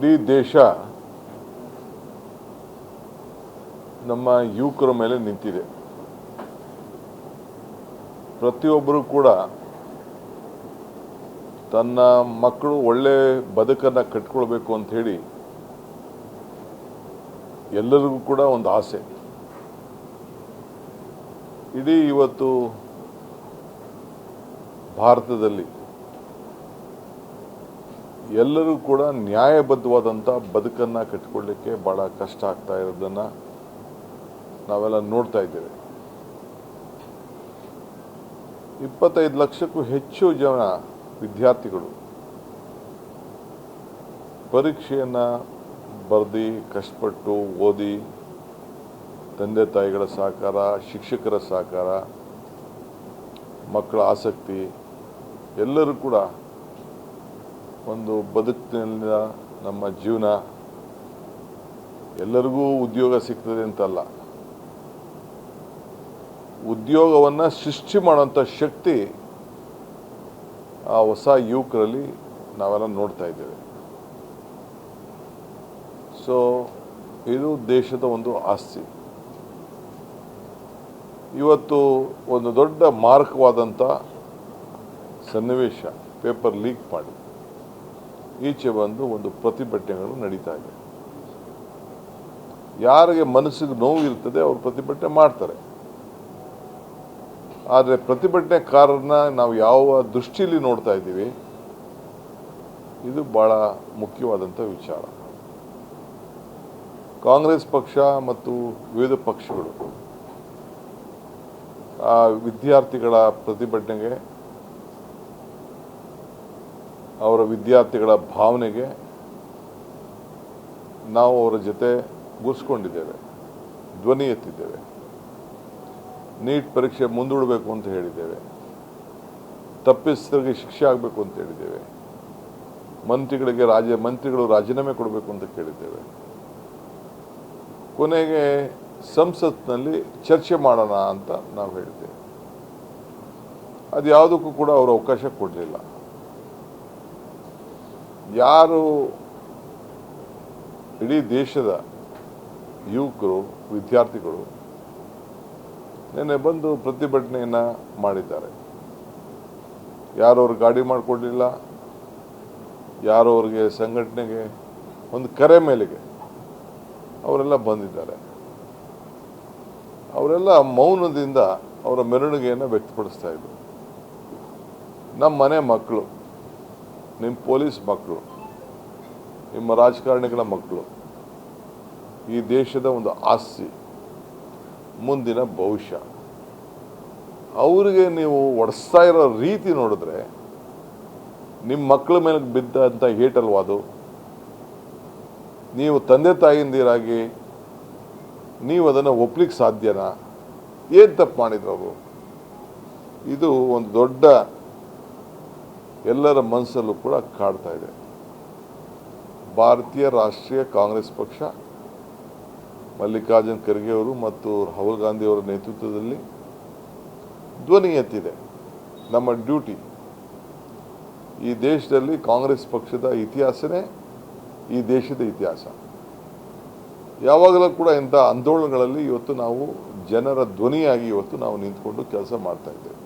ಇಡೀ ದೇಶ ನಮ್ಮ ಯುವಕರ ಮೇಲೆ ನಿಂತಿದೆ. ಪ್ರತಿಯೊಬ್ಬರು ಕೂಡ ತನ್ನ ಮಕ್ಕಳು ಒಳ್ಳೆ ಬದುಕನ್ನು ಕಟ್ಕೊಳ್ಬೇಕು ಅಂತ ಹೇಳಿ ಎಲ್ಲರಿಗೂ ಕೂಡ ಒಂದು ಆಸೆ. ಇಡೀ ಇವತ್ತು ಭಾರತದಲ್ಲಿ ಎಲ್ಲರೂ ಕೂಡ ನ್ಯಾಯಬದ್ಧವಾದಂಥ ಬದುಕನ್ನು ಕಟ್ಟಿಕೊಳ್ಳಲಿಕ್ಕೆ ಭಾಳ ಕಷ್ಟ ಆಗ್ತಾ ಇರೋದನ್ನು ನಾವೆಲ್ಲ ನೋಡ್ತಾ ಇದ್ದೇವೆ. 25 ಲಕ್ಷಕ್ಕೂ ಹೆಚ್ಚು ಜನ ವಿದ್ಯಾರ್ಥಿಗಳು ಪರೀಕ್ಷೆಯನ್ನು ಬರೆದು ಕಷ್ಟಪಟ್ಟು ಓದಿ ತಂದೆ ತಾಯಿಗಳ ಸಹಕಾರ, ಶಿಕ್ಷಕರ ಸಹಕಾರ, ಮಕ್ಕಳ ಆಸಕ್ತಿ ಎಲ್ಲರೂ ಕೂಡ ಒಂದು ಬದುಕಿನಿಂದ ನಮ್ಮ ಜೀವನ ಎಲ್ಲರಿಗೂ ಉದ್ಯೋಗ ಸಿಗ್ತದೆ ಅಂತಲ್ಲ, ಉದ್ಯೋಗವನ್ನು ಸೃಷ್ಟಿ ಮಾಡುವಂಥ ಶಕ್ತಿ ಆ ಹೊಸ ಯುವಕರಲ್ಲಿ ನಾವೆಲ್ಲ ನೋಡ್ತಾ ಇದ್ದೇವೆ. ಸೊ ಇದು ದೇಶದ ಒಂದು ಆಸ್ತಿ. ಇವತ್ತು ಒಂದು ದೊಡ್ಡ ಮಾರಕವಾದಂಥ ಸನ್ನಿವೇಶ, ಪೇಪರ್ ಲೀಕ್ ಮಾಡಿ ಈಚೆ ಬಂದು ಒಂದು ಪ್ರತಿಭಟನೆಗಳು ನಡೀತಾ ಇದೆ. ಯಾರಿಗೆ ಮನಸ್ಸಿಗೆ ನೋವು ಇರ್ತದೆ ಅವರು ಪ್ರತಿಭಟನೆ ಮಾಡ್ತಾರೆ. ಆದರೆ ಪ್ರತಿಭಟನೆಕಾರರನ್ನ ನಾವು ಯಾವ ದೃಷ್ಟಿಯಲ್ಲಿ ನೋಡ್ತಾ ಇದ್ದೀವಿ, ಇದು ಭಾಳ ಮುಖ್ಯವಾದಂಥ ವಿಚಾರ. ಕಾಂಗ್ರೆಸ್ ಪಕ್ಷ ಮತ್ತು ವಿವಿಧ ಪಕ್ಷಗಳು ಆ ವಿದ್ಯಾರ್ಥಿಗಳ ಪ್ರತಿಭಟನೆಗೆ, ಅವರ ವಿದ್ಯಾರ್ಥಿಗಳ ಭಾವನೆಗೆ ನಾವು ಅವರ ಜೊತೆ ಗುರ್ಸ್ಕೊಂಡಿದ್ದೇವೆ, ಧ್ವನಿ ಎತ್ತಿದ್ದೇವೆ. ನೀಟ್ ಪರೀಕ್ಷೆ ಮುಂದೂಡಬೇಕು ಅಂತ ಹೇಳಿದ್ದೇವೆ, ತಪ್ಪಿಸಿದವರಿಗೆ ಶಿಕ್ಷೆ ಆಗಬೇಕು ಅಂತ ಹೇಳಿದ್ದೇವೆ, ಮಂತ್ರಿಗಳು ರಾಜೀನಾಮೆ ಕೊಡಬೇಕು ಅಂತ ಕೇಳಿದ್ದೇವೆ. ಕೊನೆಗೆ ಸಂಸತ್ನಲ್ಲಿ ಚರ್ಚೆ ಮಾಡೋಣ ಅಂತ ನಾವು ಹೇಳಿದ್ದೇವೆ. ಅದು ಯಾವುದಕ್ಕೂ ಕೂಡ ಅವರು ಅವಕಾಶ ಕೊಡಲಿಲ್ಲ. ಯಾರು ಇಡೀ ದೇಶದ ಯುವಕರು, ವಿದ್ಯಾರ್ಥಿಗಳು ನಿನ್ನೆ ಬಂದು ಪ್ರತಿಭಟನೆಯನ್ನು ಮಾಡಿದ್ದಾರೆ. ಯಾರು ಅವ್ರು ಗಾಡಿ ಮಾಡಿಕೊಡಲಿಲ್ಲ, ಯಾರು ಅವ್ರಿಗೆ ಸಂಘಟನೆಗೆ ಒಂದು ಕರೆ ಮೇಲೆಗೆ ಅವರೆಲ್ಲ ಬಂದಿದ್ದಾರೆ. ಅವರೆಲ್ಲ ಮೌನದಿಂದ ಅವರ ಮೆರವಣಿಗೆಯನ್ನು ವ್ಯಕ್ತಪಡಿಸ್ತಾ ಇದ್ರು. ನಮ್ಮ ಮನೆ ಮಕ್ಕಳು, ನಿಮ್ಮ ಪೊಲೀಸ್ ಮಕ್ಕಳು, ನಿಮ್ಮ ರಾಜಕಾರಣಿಗಳ ಮಕ್ಕಳು ಈ ದೇಶದ ಒಂದು ಆಸ್ತಿ, ಮುಂದಿನ ಭವಿಷ್ಯ. ಅವರಿಗೆ ನೀವು ಒಡಿಸ್ತಾ ಇರೋ ರೀತಿ ನೋಡಿದ್ರೆ ನಿಮ್ಮ ಮಕ್ಕಳ ಮೇಲೆ ಬಿದ್ದಂಥ ಏಟಲ್ವಾದು. ನೀವು ತಂದೆ ತಾಯಿಯಿಂದಿರಾಗಿ ನೀವು ಅದನ್ನು ಒಪ್ಲಿಕ್ಕೆ ಸಾಧ್ಯನಾ? ಏನು ತಪ್ಪು ಮಾಡಿದ್ರು ಅವರು? ಇದು ಒಂದು ದೊಡ್ಡ ಎಲ್ಲರ ಮನಸ್ಸಲ್ಲೂ ಕೂಡ ಕಾಡ್ತಾ ಇದೆ. ಭಾರತೀಯ ರಾಷ್ಟ್ರೀಯ ಕಾಂಗ್ರೆಸ್ ಪಕ್ಷ ಮಲ್ಲಿಕಾರ್ಜುನ್ ಖರ್ಗೆ ಅವರು ಮತ್ತು ರಾಹುಲ್ ಗಾಂಧಿ ಅವರ ನೇತೃತ್ವದಲ್ಲಿ ಧ್ವನಿ ಎತ್ತಿದೆ. ನಮ್ಮ ಡ್ಯೂಟಿ. ಈ ದೇಶದಲ್ಲಿ ಕಾಂಗ್ರೆಸ್ ಪಕ್ಷದ ಇತಿಹಾಸನೇ ಈ ದೇಶದ ಇತಿಹಾಸ. ಯಾವಾಗಲೂ ಕೂಡ ಇಂಥ ಆಂದೋಲನಗಳಲ್ಲಿ ಇವತ್ತು ನಾವು ಜನರ ಧ್ವನಿಯಾಗಿ ಇವತ್ತು ನಾವು ನಿಂತ್ಕೊಂಡು ಕೆಲಸ ಮಾಡ್ತಾ ಇದ್ದೇವೆ.